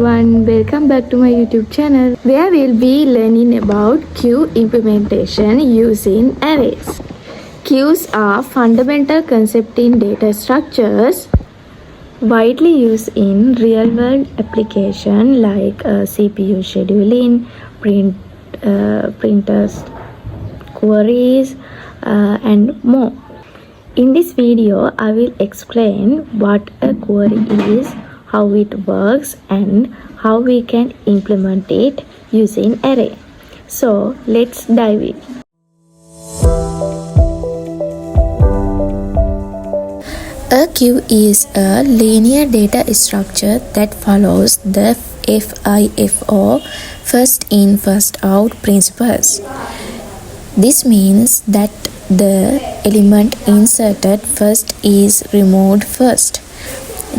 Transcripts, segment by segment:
everyone, welcome back to my YouTube channel where we'll be learning about queue implementation using arrays. Queues are fundamental concept in data structures widely used in real-world applications like CPU scheduling, printers, queries, and more. In this video, I will explain what a query is, how it works, and how we can implement it using array. So let's dive in. A queue is a linear data structure that follows the FIFO, first in, first out principles. This means that the element inserted first is removed first,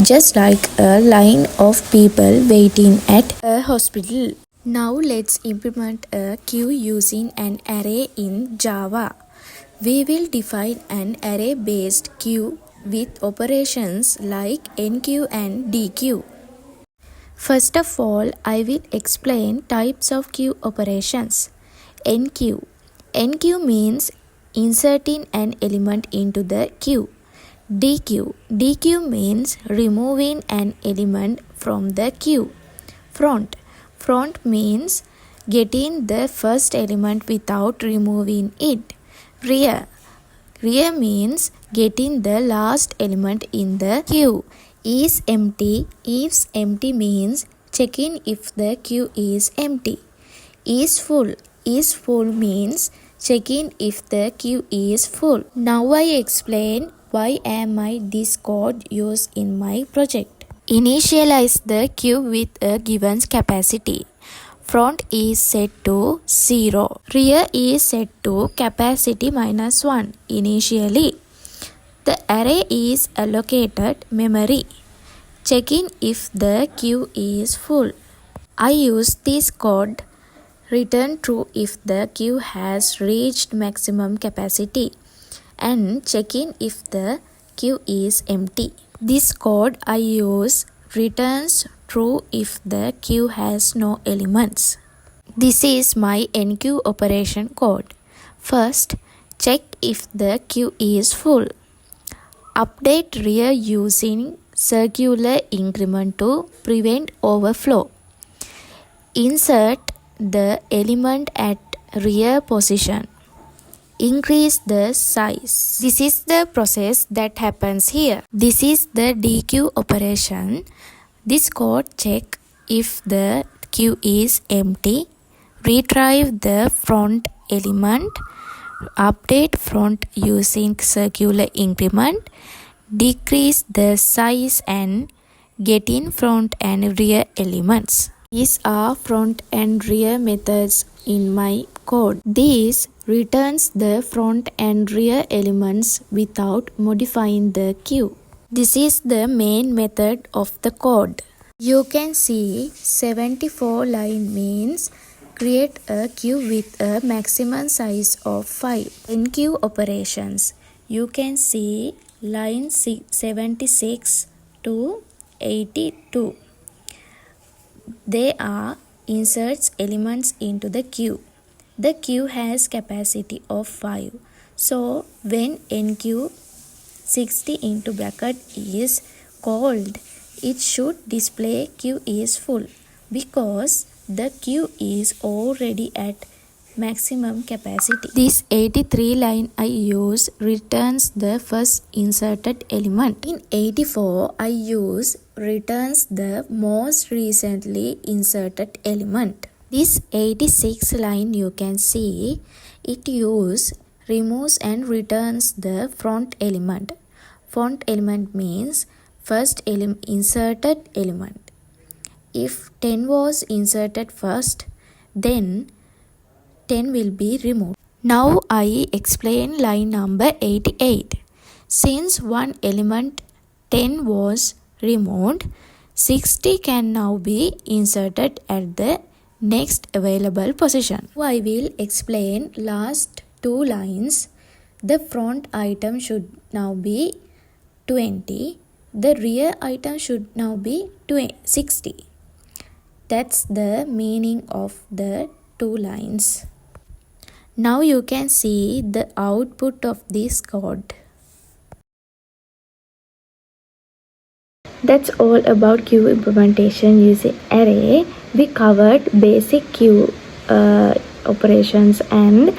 just like a line of people waiting at a hospital. Now let's implement a queue using an array in Java. We will define an array-based queue with operations like enqueue and dequeue. First of all, I will explain types of queue operations. Enqueue. Enqueue means inserting an element into the queue. Dequeue. Dequeue means removing an element from the queue. Front. Front means getting the first element without removing it. Rear. Rear means getting the last element in the queue. Is empty. Is empty means checking if the queue is empty. Is full. Is full means checking if the queue is full. Now I explain why am I this code used in my project. Initialize the queue with a given capacity. Front is set to 0. Rear is set to capacity -1 initially. The array is allocated memory. Checking if the queue is full. I use this code. Return true if the queue has reached maximum capacity and checking if the queue is empty. This code I use returns true if the queue has no elements. This is my enqueue operation code. First, check if the queue is full. Update rear using circular increment to prevent overflow. Insert the element at rear position. Increase the size. This is the process that happens here. This is the dequeue operation. This code check if the queue is empty. Retrieve the front element. Update front using circular increment. Decrease the size and get in front and rear elements. These are front and rear methods in my code. This returns the front and rear elements without modifying the queue. This is the main method of the code. You can see 74 line means create a queue with a maximum size of 5. Enqueue operations. You can see line 76 to 82. They are inserts elements into the queue. The queue has capacity of 5. So when enqueue 60 into bracket is called, it should display queue is full because the queue is already at maximum capacity. This 83 line I use returns the first inserted element. In 84 I use returns the most recently inserted element. This 86 line you can see it removes and returns the front element. Front element means first inserted element. If 10 was inserted first, then 10 will be removed. Now I explain line number 88. Since one element 10 was removed, 60 can now be inserted at the next available position. I will explain last two lines. The front item should now be 20. The rear item should now be 60. That's the meaning of the two lines. Now you can see the output of this code. That's all about queue implementation using array. We covered basic queue operations and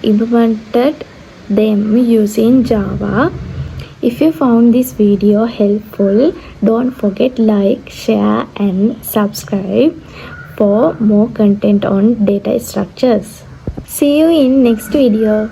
implemented them using Java. If you found this video helpful, don't forget like, share and subscribe for more content on data structures. See you in next video.